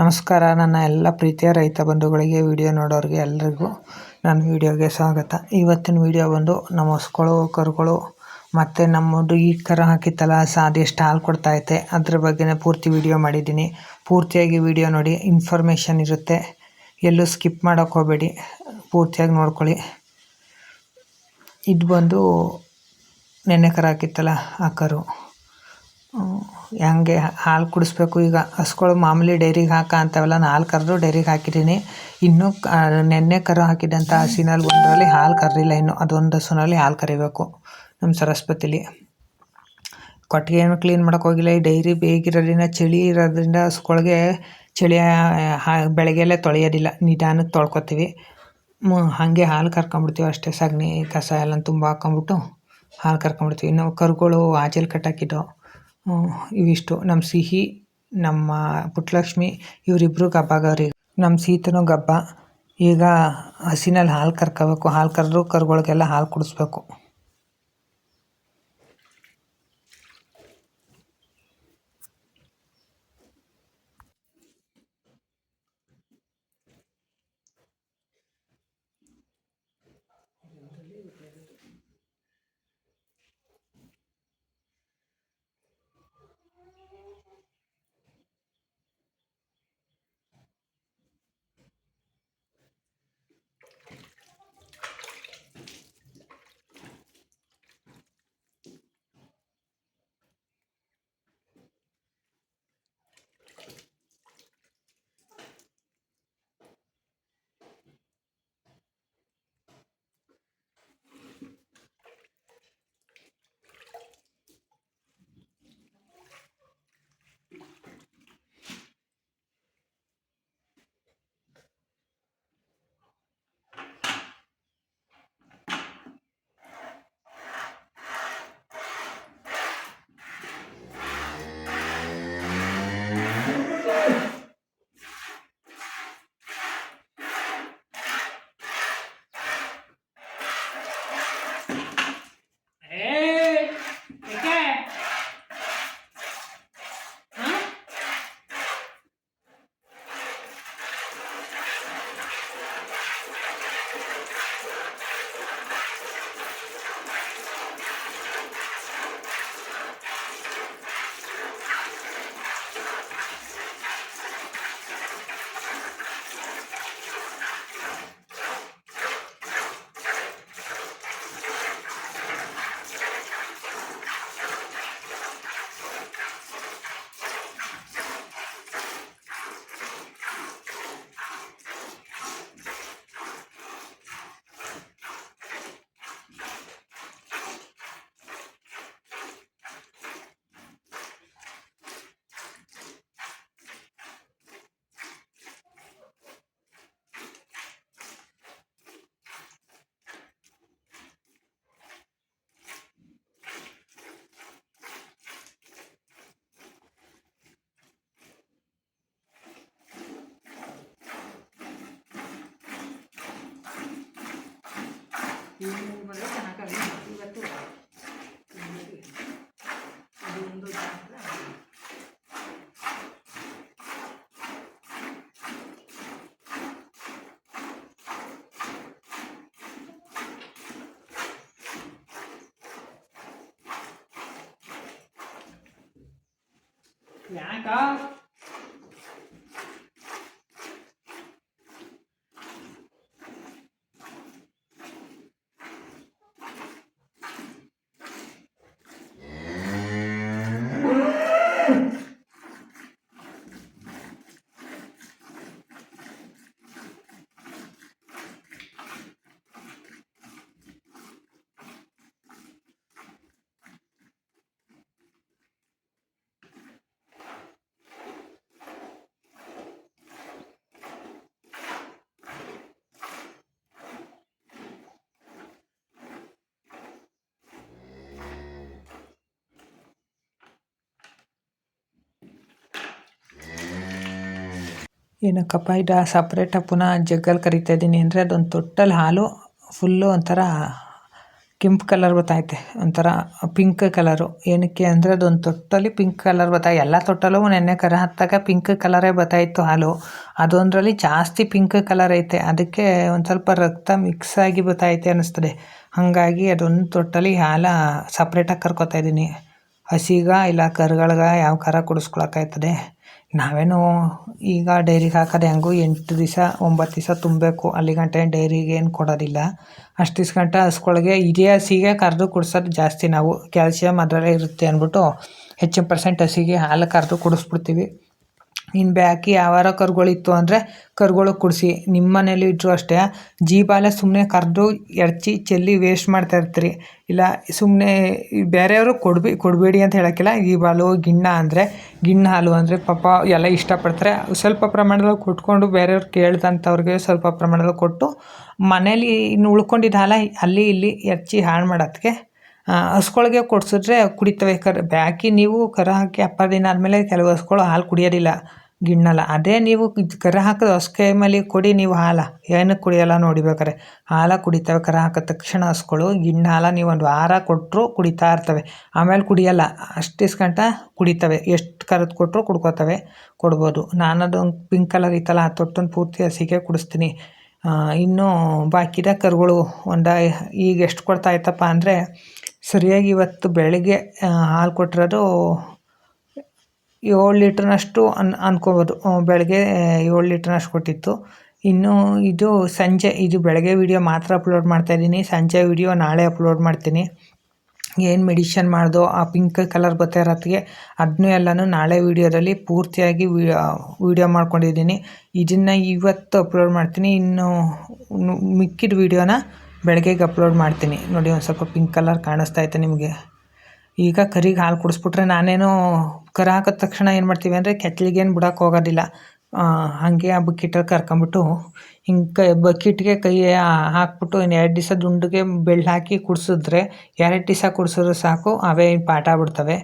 ನಮಸ್ಕಾರ. ನನ್ನ ಎಲ್ಲ ಪ್ರೀತಿಯ ರೈತ ಬಂಧುಗಳಿಗೆ, ವಿಡಿಯೋ ನೋಡೋರಿಗೆ ಎಲ್ರಿಗೂ ನನ್ನ ವಿಡಿಯೋಗೆ ಸ್ವಾಗತ. ಇವತ್ತಿನ ವಿಡಿಯೋ ಬಂದು ನಮ್ಮ ಹಸುಗಳು, ಕರುಗಳು ಮತ್ತು ನಮ್ಮದು ಈ ಕರು ಹಾಕಿತ್ತಲ್ಲ ಅದು ಎಷ್ಟು ಹಾಲು ಕೊಡ್ತಾಯಿದೆ ಅದ್ರ ಬಗ್ಗೆನೇ ಪೂರ್ತಿ ವಿಡಿಯೋ ಮಾಡಿದ್ದೀನಿ. ಪೂರ್ತಿಯಾಗಿ ವಿಡಿಯೋ ನೋಡಿ, ಇನ್ಫಾರ್ಮೇಷನ್ ಇರುತ್ತೆ, ಎಲ್ಲೂ ಸ್ಕಿಪ್ ಮಾಡೋಕ್ಕೆ ಹೋಗಬೇಡಿ, ಪೂರ್ತಿಯಾಗಿ ನೋಡ್ಕೊಳ್ಳಿ. ಇದು ಬಂದು ನೆನ್ನೆ ಕರು ಹಾಕಿತ್ತಲ್ಲ ಆ ಕರು. ಹೆಂಗೆ ಹಾಲು ಕುಡಿಸ್ಬೇಕು. ಈಗ ಹಸುಗಳು ಮಾಮೂಲಿ ಡೈರಿಗೆ ಅಂತವಲ್ಲ, 4 ಕರು ಡೈರಿಗೆ ಹಾಕಿದ್ದೀನಿ. ಇನ್ನೂ ನೆನ್ನೆ ಕರು ಹಾಕಿದಂಥ ಹಸಿನಲ್ಲಿ ಒಂದರಲ್ಲಿ ಹಾಲು ಕರೆದಿಲ್ಲ. ಇನ್ನು ಅದೊಂದು ಹಸುನಲ್ಲಿ ಹಾಲು ಕರಿಬೇಕು ನಮ್ಮ ಸರಸ್ವತಿಲಿ. ಕೊಟ್ಟಿಗೆ ಏನು ಕ್ಲೀನ್ ಮಾಡೋಕೆ ಹೋಗಿಲ್ಲ. ಈ ಡೈರಿ ಬೇಗಿರೋದ್ರಿಂದ, ಚಳಿ ಇರೋದ್ರಿಂದ ಹಸುಗಳಿಗೆ ಚಳಿ ಬೆಳಗ್ಗೆಲ್ಲೇ ತೊಳೆಯೋದಿಲ್ಲ, ನಿಧಾನಕ್ಕೆ ತೊಳ್ಕೊತೀವಿ. ಹಾಗೆ ಹಾಲು ಕರ್ಕೊಂಬಿಡ್ತೀವಿ ಅಷ್ಟೇ. ಸಗಣಿ ಕಸ ಎಲ್ಲ ತುಂಬ ಹಾಕ್ಕೊಂಬಿಟ್ಟು ಹಾಲು ಕರ್ಕೊಂಬಿಡ್ತೀವಿ. ಇನ್ನು ಕರುಗಳು ಆಚೆಲ್ ಕಟ್ಟಾಕಿದ್ದು ಇವಿಷ್ಟು. ನಮ್ಮ ಸಿಹಿ, ನಮ್ಮ ಪುಟ್ಟಲಕ್ಷ್ಮಿ ಇವರಿಬ್ಬರು ಗಬ್ಬಾಗವ್ರಿ. ನಮ್ಮ ಸೀತನೂ ಗಬ್ಬ. ಈಗ ಹಸಿನಲ್ಲಿ ಹಾಲು ಕರ್ಕೋಬೇಕು. ಹಾಲು ಕರೆದು ಕರುಗಳಿಗೆಲ್ಲ ಹಾಲು ಕುಡಿಸ್ಬೇಕು. ಇವತ್ತು ಯಾಕ ಏನಕ್ಕಪ್ಪ ಇದು ಸಪ್ರೇಟಾಗಿ ಪುನಃ ಜಗ್ಗಲ್ಲಿ ಕರಿತಾ ಇದ್ದೀನಿ ಅಂದರೆ, ಅದೊಂದು ತೊಟ್ಟಲ್ಲಿ ಹಾಲು ಫುಲ್ಲು ಒಂಥರ ಕೆಂಪು ಕಲರ್ ಬತ್ತೈತೆ, ಒಂಥರ ಪಿಂಕ್ ಕಲರು. ಏನಕ್ಕೆ ಅಂದರೆ ಅದೊಂದು ತೊಟ್ಟಲ್ಲಿ ಪಿಂಕ್ ಕಲರ್ ಎಲ್ಲ ತೊಟ್ಟಲ್ಲೂ ನೆನ್ನೆ ಕರ ಹತ್ತಾಗ ಪಿಂಕ್ ಕಲರೇ ಬತ್ತಾಯಿತ್ತು ಹಾಲು. ಅದೊಂದರಲ್ಲಿ ಜಾಸ್ತಿ ಪಿಂಕ್ ಕಲರ್ ಐತೆ, ಅದಕ್ಕೆ ಒಂದು ಸ್ವಲ್ಪ ರಕ್ತ ಮಿಕ್ಸ್ ಆಗಿ ಬತ್ತೈತೆ ಅನ್ನಿಸ್ತದೆ. ಹಾಗಾಗಿ ಅದೊಂದು ತೊಟ್ಟಲ್ಲಿ ಹಾಲು ಸಪ್ರೇಟಾಗಿ ಕರ್ಕೊತಾ ಇದ್ದೀನಿ. ಹಸಿಗ ಇಲ್ಲ ಕರುಗಳ್ಗೆ ಯಾವ ಕರ ಕುಡಿಸ್ಕೊಳಕ್ಕಾಯ್ತದೆ. ನಾವೇನು ಈಗ ಡೈರಿಗೆ ಹಾಕೋದು ಹೆಂಗೂ 8 ದಿವಸ 9 ದಿವಸ ತುಂಬಬೇಕು, ಅಲ್ಲಿ ಗಂಟೆ ಡೈರಿಗೆ ಏನು ಕೊಡೋದಿಲ್ಲ. ಅಷ್ಟು ದಿವ್ಸ ಗಂಟ ಹಸ್ಕೊಳ್ಗೆ ಇದೇ ಹಸಿಗೆ ಕರೆದು ಕುಡಿಸೋದು ಜಾಸ್ತಿ. ನಾವು ಕ್ಯಾಲ್ಸಿಯಮ್ ಅದರಲ್ಲೇ ಇರುತ್ತೆ ಅಂದ್ಬಿಟ್ಟು ಹೆಚ್ಚಿನ % ಹಸಿಗೆ ಹಾಲು ಕರೆದು ಕುಡಿಸ್ಬಿಡ್ತೀವಿ. ಇನ್ನು ಬಾಕಿ ಯಾವಾರ ಕರುಗಳಿತ್ತು ಅಂದರೆ ಕರುಗಳಿಗೆ ಕುಡಿಸಿ. ನಿಮ್ಮ ಮನೇಲಿ ಇದ್ದರೂ ಅಷ್ಟೇ ಜೀಬಾಲೆ ಸುಮ್ಮನೆ ಕರೆದು ಎಡ್ಚಿ ಚೆಲ್ಲಿ ವೇಸ್ಟ್ ಮಾಡ್ತಾ ಇರ್ತೀರಿ. ಇಲ್ಲ ಸುಮ್ಮನೆ ಬೇರೆಯವರು ಕೊಡಬೇಡಿ ಅಂತ ಹೇಳೋಕ್ಕಿಲ್ಲ. ಜೀಬಾಲು ಗಿಣ್ಣ ಅಂದರೆ ಗಿಣ್ಣ ಹಾಲು ಅಂದರೆ ಪಾಪ ಎಲ್ಲ ಇಷ್ಟಪಡ್ತಾರೆ. ಸ್ವಲ್ಪ ಪ್ರಮಾಣದಲ್ಲಿ ಕೊಟ್ಕೊಂಡು ಬೇರೆಯವ್ರು ಕೇಳ್ದಂಥವ್ರಿಗೆ ಸ್ವಲ್ಪ ಪ್ರಮಾಣದಲ್ಲಿ ಕೊಟ್ಟು ಮನೇಲಿ ಇನ್ನು ಉಳ್ಕೊಂಡಿದ್ದ ಹಾಲ ಅಲ್ಲಿ ಇಲ್ಲಿ ಎಡ್ಚಿ ಹಾಳು ಮಾಡೋದಕ್ಕೆ ಹಸ್ಕೊಳ್ಗೆ ಕೊಡಿಸಿದ್ರೆ ಕುಡಿತವೆ. ಬಾಕಿ ನೀವು ಕರು ಹಾಕಿ 20 ದಿನ ಆದಮೇಲೆ ಕೆಲವು ಹಸ್ಗಳು ಹಾಲು ಕುಡಿಯೋದಿಲ್ಲ, ಗಿಣ್ಣಲ್ಲ. ಅದೇ ನೀವು ಕರು ಹಾಕಿದ ಹೊಸ್ಕೆ ಮೇಲೆ ಕೊಡಿ ನೀವು ಹಾಲು, ಏನಕ್ಕೆ ಕುಡಿಯೋಲ್ಲ ನೋಡಿ. ಬೇಕಾರೆ ಹಾಲು ಕುಡಿತವೆ. ಕರು ಹಾಕಿದ ತಕ್ಷಣ ಹಸ್ಗಳು ಗಿಣ್ಣ ಹಾಲು ನೀವು ಒಂದು ವಾರ ಕೊಟ್ಟರು ಕುಡಿತಾ ಇರ್ತವೆ, ಆಮೇಲೆ ಕುಡಿಯೋಲ್ಲ. ಅಷ್ಟು ಇಸ್ಕಂಟ ಕುಡಿತವೆ, ಎಷ್ಟು ಕರೆದು ಕೊಟ್ಟರು ಕೊಡ್ಬೋದು. ನಾನದು ಪಿಂಕ್ ಕಲರ್ ಇತ್ತಲ್ಲ ಆ ತೊಟ್ಟನ್ನು ಪೂರ್ತಿ ಹಸಿಗೆ ಕುಡಿಸ್ತೀನಿ. ಇನ್ನೂ ಬಾಕಿದ ಕರುಗಳು ಈಗ ಎಷ್ಟು ಕೊಡ್ತಾ ಇತ್ತಪ್ಪ ಅಂದರೆ ಸರಿಯಾಗಿ ಇವತ್ತು ಬೆಳಗ್ಗೆ ಹಾಲು ಕೊಟ್ಟಿರೋದು 7 ಲೀಟ್ರ್ನಷ್ಟು ಅನ್ಕೋಬೋದು. ಬೆಳಗ್ಗೆ 7 ಲೀಟ್ರ್ನಷ್ಟು ಕೊಟ್ಟಿತ್ತು. ಇನ್ನು ಇದು ಸಂಜೆ, ಇದು ಬೆಳಗ್ಗೆ ವಿಡಿಯೋ ಮಾತ್ರ ಅಪ್ಲೋಡ್ ಮಾಡ್ತಾಯಿದ್ದೀನಿ. ಸಂಜೆ ವಿಡಿಯೋ ನಾಳೆ ಅಪ್ಲೋಡ್ ಮಾಡ್ತೀನಿ. ಏನು ಮೆಡಿಷನ್ ಮಾಡ್ದೋ ಆ ಪಿಂಕ್ ಕಲರ್ ಬರ್ತಾ ಇರೋತ್ತಿಗೆ ಅದನ್ನೂ ಎಲ್ಲನೂ ನಾಳೆ ವೀಡಿಯೋದಲ್ಲಿ ಪೂರ್ತಿಯಾಗಿ ವಿಡಿಯೋ ಮಾಡ್ಕೊಂಡಿದ್ದೀನಿ. ಇದನ್ನು ಇವತ್ತು ಅಪ್ಲೋಡ್ ಮಾಡ್ತೀನಿ. ಇನ್ನು ಮಿಕ್ಕಿದ ವೀಡಿಯೋನ ಬೆಳಗ್ಗೆಗೆ ಅಪ್ಲೋಡ್ ಮಾಡ್ತೀನಿ. ನೋಡಿ ಒಂದು ಸ್ವಲ್ಪ ಪಿಂಕ್ ಕಲರ್ ಕಾಣಿಸ್ತಾ ಐತೆ ನಿಮಗೆ. ಈಗ ಕರಿಗೆ ಹಾಲು ಕುಡಿಸ್ಬಿಟ್ರೆ ನಾನೇನು ಕರು ಹಾಕಿದ ತಕ್ಷಣ ಏನು ಮಾಡ್ತೀವಿ ಅಂದರೆ ಕೆತ್ತಲಿಗೇನು ಬಿಡೋಕೆ ಹೋಗೋದಿಲ್ಲ. ಹಾಗೆ ಆ ಬಕೆಟಲ್ಲಿ ಕರ್ಕೊಂಬಿಟ್ಟು ಹಿಂಗೆ ಬಕೆಟ್ಗೆ ಕೈ ಹಾಕ್ಬಿಟ್ಟು ಇನ್ನು 2 ದಿವಸ ದುಂಡಿಗೆ ಬೆಳ್ಳು ಹಾಕಿ ಕುಡಿಸಿದ್ರೆ 2 ದಿವಸ ಕುಡಿಸಿದ್ರೆ ಸಾಕು, ಅವೇ ಪಾಠ ಬಿಡ್ತವೆ.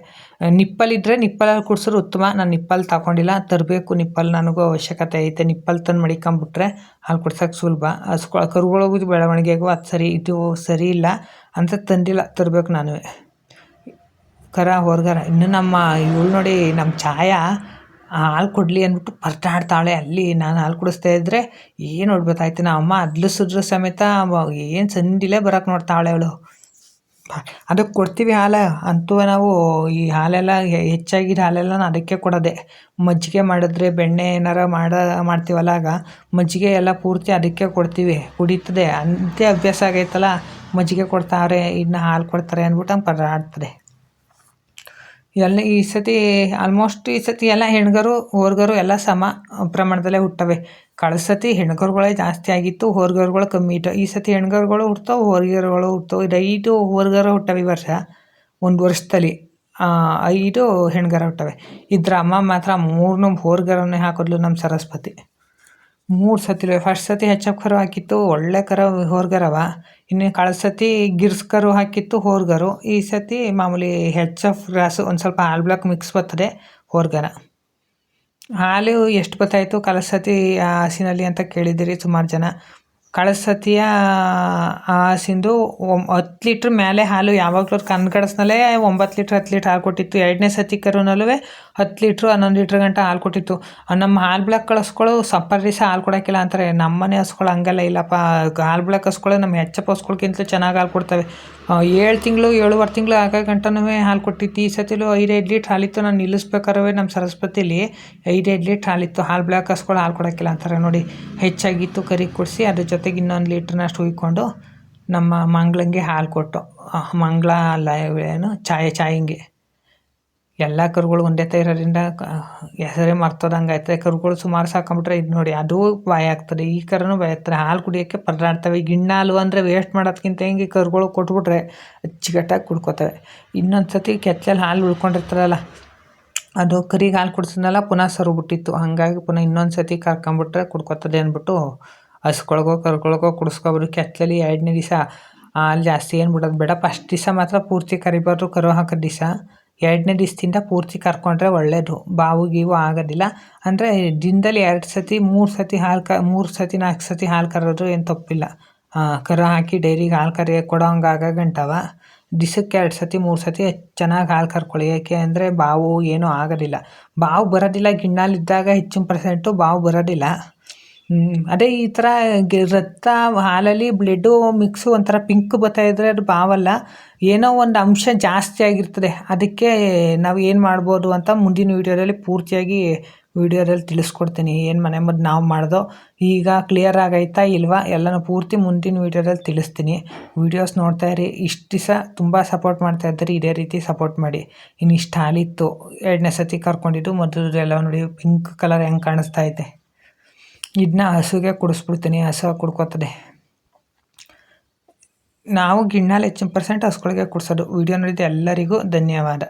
ನಿಪ್ಪಲ್ಲಿದ್ದರೆ ನಿಪ್ಪಲಲ್ಲಿ ಕುಡಿಸಿದ್ರೆ ಉತ್ತಮ. ನಾನು ನಿಪ್ಪಲ್ ತಗೊಂಡಿಲ್ಲ, ತರಬೇಕು. ನಿಪ್ಪಲ್ ನನಗೂ ಅವಶ್ಯಕತೆ ಐತೆ. ನಿಪ್ಪಲ್ ತಂದು ಮಡಿಕೊಂಬಿಟ್ರೆ ಹಾಲು ಕುಡ್ಸೋಕೆ ಸುಲಭ. ಕರುಗಳಿಗೂ ಬೆಳವಣಿಗೆಗೂ ಅದು ಸರಿ, ಇದು ಸರಿ ಇಲ್ಲ ಅಂತ ತಂದಿಲ್ಲ, ತರಬೇಕು ನಾನು. ಕರ ಹೊರ್ಗರ ಇನ್ನು ಇವಳು ನೋಡಿ, ನಮ್ಮ ಛಾಯಾ ಹಾಲು ಕೊಡಲಿ ಅಂದ್ಬಿಟ್ಟು ಪರದಾಡ್ತಾಳೆ. ಅಲ್ಲಿ ನಾನು ಹಾಲು ಕುಡಿಸ್ತಾ ಇದ್ದರೆ ಏನು ಹೊಡ್ಬೇಕಾಯ್ತು. ನಮ್ಮಮ್ಮ ಅದ್ಲಿಸಿದ್ರು ಸಮೇತ ಏನು ಸಂದಿಲೇ ಬರೋಕ್ಕೆ ನೋಡ್ತಾಳೆ ಅವಳು. ಅದಕ್ಕೆ ಕೊಡ್ತೀವಿ ಹಾಲು ಅಂತೂ ನಾವು. ಈ ಹಾಲೆಲ್ಲ ಹೆಚ್ಚಾಗಿರೋ ಹಾಲೆಲ್ಲ ಅದಕ್ಕೆ ಕೊಡೋದೆ. ಮಜ್ಜಿಗೆ ಮಾಡಿದ್ರೆ ಬೆಣ್ಣೆ ಏನಾರ ಮಾಡ್ತೀವಲ್ಲ, ಆಗ ಮಜ್ಜಿಗೆ ಎಲ್ಲ ಪೂರ್ತಿ ಅದಕ್ಕೆ ಕೊಡ್ತೀವಿ. ಕುಡಿತದೆ, ಅಂತೆ ಅಭ್ಯಾಸ ಆಗೈತಲ್ಲ. ಮಜ್ಜಿಗೆ ಕೊಡ್ತಾವ್ರೆ, ಇನ್ನು ಹಾಲು ಕೊಡ್ತಾರೆ ಅಂದ್ಬಿಟ್ಟು ಹಂಗೆ ಪರದಾಡ್ತದೆ. ಈ ಸತಿ ಆಲ್ಮೋಸ್ಟ್ ಈ ಸತಿ ಎಲ್ಲ ಹೆಣ್ಗರು ಹೋರ್ಗರು ಎಲ್ಲ ಸಮ ಪ್ರಮಾಣದಲ್ಲೇ ಹುಟ್ಟವೆ. ಕಳೆದ ಸತಿ ಹೆಣ್ಗರುಗಳೇ ಜಾಸ್ತಿ ಆಗಿತ್ತು, ಹೋರ್ಗರುಗಳು ಕಮ್ಮಿ ಇತ್ತು. ಈ ಸತಿ ಹೆಣ್ಗರುಗಳು ಹುಡ್ತಾವೆ, ಹೋರ್ಗರುಗಳು ಹುಡ್ತಾವೆ. 5 ಹೋರ್ಗರು ಹುಟ್ಟವೆ ಈ ವರ್ಷ. ಒಂದು ವರ್ಷದಲ್ಲಿ 5 ಹೆಣ್ಗರ ಹುಟ್ಟವೆ. ಇದ್ರ ಅಮ್ಮ ಮಾತ್ರ 3 ಹೋರ್ಗರನ್ನೇ ಹಾಕಿದ್ಲು ನಮ್ಮ ಸರಸ್ವತಿ. 3 ಸತಿ. ಫಸ್ಟ್ ಸತಿ ಹೆಚ್ಚಪ್ ಕರು ಹಾಕಿತ್ತು, ಒಳ್ಳೆ ಕರ ಹೋರ್ಗರವ. ಇನ್ನು ಕಳೆದ ಸತಿ ಗಿರ್ಸ್ ಕರು ಹಾಕಿತ್ತು ಹೋರ್ಗರು. ಈ ಸತಿ ಮಾಮೂಲಿ ಹೆಚ್ಚಪ್ ಗ್ರಾಸು, ಒಂದು ಸ್ವಲ್ಪ ಹಾಲು ಬ್ಲಾಕ್ ಮಿಕ್ಸ್ ಬರ್ತದೆ ಹೋರ್ಗರ. ಹಾಲು ಎಷ್ಟು ಬತ್ತಾಯಿತು ಕಳೆದ ಸತಿ ಆ ಹಸಿನಲ್ಲಿ ಅಂತ ಕೇಳಿದ್ದೀರಿ ಸುಮಾರು ಜನ. ಕಳೆದ ಸತಿಯ ಆ ಹಸಿಂದು 10 ಲೀಟ್ರ್ ಮೇಲೆ ಹಾಲು ಯಾವಾಗಲೂ ಕನ್ಗಡಸ್ನಲ್ಲೇ 9 ಲೀಟ್ರ್ 10 ಲೀಟ್ರ್ ಹಾಲು ಕೊಟ್ಟಿತ್ತು. 2ನೇ ಸತಿ ಕರುನಲ್ಲೂ 10 ಲೀಟ್ರು 11 ಲೀಟ್ರ್ ಗಂಟ ಹಾಲು ಕೊಟ್ಟಿತ್ತು. ನಮ್ಮ ಹಾಲು ಬ್ಲಾಕ್ ಕಳಿಸ್ಕೊಳ್ಳೋ ಸಪ್ಪರ್ ದಿವಸ ಹಾಲು ಕೊಡೋಕ್ಕಿಲ್ಲ ಅಂತಾರೆ. ನಮ್ಮನೆ ಹಸ್ಗಳು ಹಂಗೆಲ್ಲ ಇಲ್ಲಪ್ಪ. ಹಾಲು ಬ್ಲಾಕ್ ಹಸ್ಕೊಳ್ಳೋ ನಮ್ಮ ಹೆಚ್ಚಪ್ಪ ಹಸ್ಕೊಳ್ಕಿಂತಲೂ ಚೆನ್ನಾಗಿ ಹಾಲು ಕೊಡ್ತವೆ. 7 ತಿಂಗಳು 7.5 ತಿಂಗಳು ಆಗೋ ಗಂಟನೂ ಹಾಲು ಕೊಟ್ಟಿತ್ತು. ಈ ಸತಿಲೂ 5 ಲೀಟ್ರ್ ಹಾಲಿತ್ತು. ನಾನು ನಿಲ್ಲಿಸ್ಬೇಕಾದ್ರೆ ನಮ್ಮ ಸರಸ್ವತಿಲಿ 5 ಲೀಟ್ರ್ ಹಾಲಿತ್ತು. ಹಾಲು ಬ್ಲಾಕ್ ಹಸ್ಗಳು ಹಾಲು ಕೊಡೋಕ್ಕಿಲ್ಲ ಅಂತಾರೆ ನೋಡಿ. ಹೆಚ್ಚಾಗಿತ್ತು ಕರಿಗೆ ಕೊಡಿಸಿ ಅದ್ರ ಜೊತೆಗೆ ಇನ್ನೊಂದು ಲೀಟ್ರ್ನಷ್ಟು ಹುಯ್ಕೊಂಡು ನಮ್ಮ ಮಂಗಳಂಗೆ ಹಾಲು ಕೊಟ್ಟು. ಮಂಗಳ ಅಲ್ಲ ಏನು ಚಾಯಿಂಗೆ. ಎಲ್ಲ ಕರುಗಳು ಒಂದೇ ಇರೋದ್ರಿಂದ ಹೆಸರೇ ಮರ್ತೋದಂಗೆ ಆಯ್ತದೆ. ಕರುಗಳು ಸುಮಾರು ಸಾಕೊಂಬಿಟ್ರೆ ಇದು ನೋಡಿ ಅದು ಭಯ ಆಗ್ತದೆ. ಈ ಕರುನೂ ಭಯ ಆಗ್ತದೆ. ಹಾಲು ಕುಡಿಯೋಕ್ಕೆ ಪರದಾಡ್ತವೆ. ಗಿಣ್ಣ ಹಾಲು ಅಂದರೆ ವೇಸ್ಟ್ ಮಾಡೋದಕ್ಕಿಂತ ಹಿಂಗೆ ಕರುಗಳು ಕೊಟ್ಬಿಟ್ರೆ ಅಚ್ಚುಕಟ್ಟಾಗಿ ಕುಡ್ಕೋತವೆ. ಇನ್ನೊಂದು ಸತಿ ಕೆತ್ತಲಲ್ಲಿ ಹಾಲು ಉಳ್ಕೊಂಡಿರ್ತಾರಲ್ಲ, ಅದು ಕರಿಗೆ ಹಾಲು ಕುಡಿಸಿದ್ನಲ್ಲ ಪುನಃ ಸರು ಬಿಟ್ಟಿತ್ತು. ಹಾಗಾಗಿ ಪುನಃ ಇನ್ನೊಂದು ಸತಿ ಕರ್ಕೊಂಬಿಟ್ರೆ ಕುಡ್ಕೋತದೆ ಅಂದ್ಬಿಟ್ಟು ಹಸ್ಕೊಳ್ಗೋ ಕರುಗಳಿಗೋ ಕುಡಿಸ್ಕೊಬೋದು. ಕೆತ್ತಲಲ್ಲಿ 2ನೇ ದಿವಸ ಹಾಲು ಜಾಸ್ತಿ ಏನು ಬಿಡೋದು ಬೇಡ. ಫಸ್ಟ್ ದಿವಸ ಮಾತ್ರ ಪೂರ್ತಿ ಕರಿಬಾರ್ದು. ಕರು ಹಾಕೋದು ದಿವಸ 2ನೇ ದಿವಸದಿಂದ ಪೂರ್ತಿ ಕರ್ಕೊಂಡ್ರೆ ಒಳ್ಳೆಯದು. ಬಾವು ಗೀವು ಆಗೋದಿಲ್ಲ. ಅಂದರೆ ದಿನದಲ್ಲಿ 2 ಸತಿ 3 ಸತಿ 3 ಸತಿ 4 ಸತಿ ಹಾಲು ಕರೆದ್ರೂ ಏನು ತಪ್ಪಿಲ್ಲ. ಕರು ಹಾಕಿ ಡೈರಿಗೆ ಹಾಲು ಕೊಡೋ ಹಂಗೆ ಆಗಂಟವ ದಿವಸಕ್ಕೆ 2 ಸತಿ 3 ಸತಿ ಚೆನ್ನಾಗಿ ಹಾಲು ಕರ್ಕೊಳ್ಳಿ. ಯಾಕೆ ಅಂದರೆ ಬಾವು ಏನೂ ಆಗೋದಿಲ್ಲ. ಬಾವು ಬರೋದಿಲ್ಲ, ಗಿಣ್ಣಾಲಿದ್ದಾಗ ಹೆಚ್ಚಿನ ಪರ್ಸೆಂಟು ಬಾವು ಬರೋದಿಲ್ಲ. ಅದೇ ಈ ಥರ ರಕ್ತ ಹಾಲಲ್ಲಿ ಬ್ಲಡ್ಡು ಮಿಕ್ಸು ಒಂಥರ ಪಿಂಕ್ ಬರ್ತಾಯಿದ್ರೆ ಅದು ಬಾವಲ್ಲ, ಏನೋ ಒಂದು ಅಂಶ ಜಾಸ್ತಿ ಆಗಿರ್ತದೆ. ಅದಕ್ಕೆ ನಾವು ಏನು ಮಾಡ್ಬೋದು ಅಂತ ಮುಂದಿನ ವೀಡಿಯೋದಲ್ಲಿ ಪೂರ್ತಿಯಾಗಿ ತಿಳಿಸ್ಕೊಡ್ತೀನಿ. ಏನು ಮನೆಮದ್ದು ನಾವು ಮಾಡ್ದೋ ಈಗ ಕ್ಲಿಯರ್ ಆಗೈತಾ ಇಲ್ವಾ ಎಲ್ಲನೂ ಪೂರ್ತಿ ಮುಂದಿನ ವೀಡಿಯೋದಲ್ಲಿ ತಿಳಿಸ್ತೀನಿ. ವೀಡಿಯೋಸ್ ನೋಡ್ತಾ ಇರಿ. ಇಷ್ಟು ದಿವಸ ತುಂಬ ಸಪೋರ್ಟ್ ಮಾಡ್ತಾ ಇದ್ದೀರಿ, ಇದೇ ರೀತಿ ಸಪೋರ್ಟ್ ಮಾಡಿ. ಇನ್ನು ಇಷ್ಟು ಹಾಲಿತ್ತು, 2ನೇ ಸತಿ ಕರ್ಕೊಂಡಿದ್ದು. ಮೊದಲದೆಲ್ಲ ನೋಡಿ ಪಿಂಕ್ ಕಲರ್ ಹೆಂಗೆ ಕಾಣಿಸ್ತಾ ಐತೆ. ಇದನ್ನ ಹಸುಗೆ ಕುಡಿಸ್ಬಿಡ್ತೀನಿ, ಹಸು ಕುಡ್ಕೋತದೆ. ನಾವು ಗಿಣ್ಣಲ್ಲಿ ಹೆಚ್ಚಿನ ಪರ್ಸೆಂಟ್ ಹಸುಗಳಿಗೆ ಕುಡಿಸೋದು. ವೀಡಿಯೋ ನೋಡಿದ ಎಲ್ಲರಿಗೂ ಧನ್ಯವಾದ.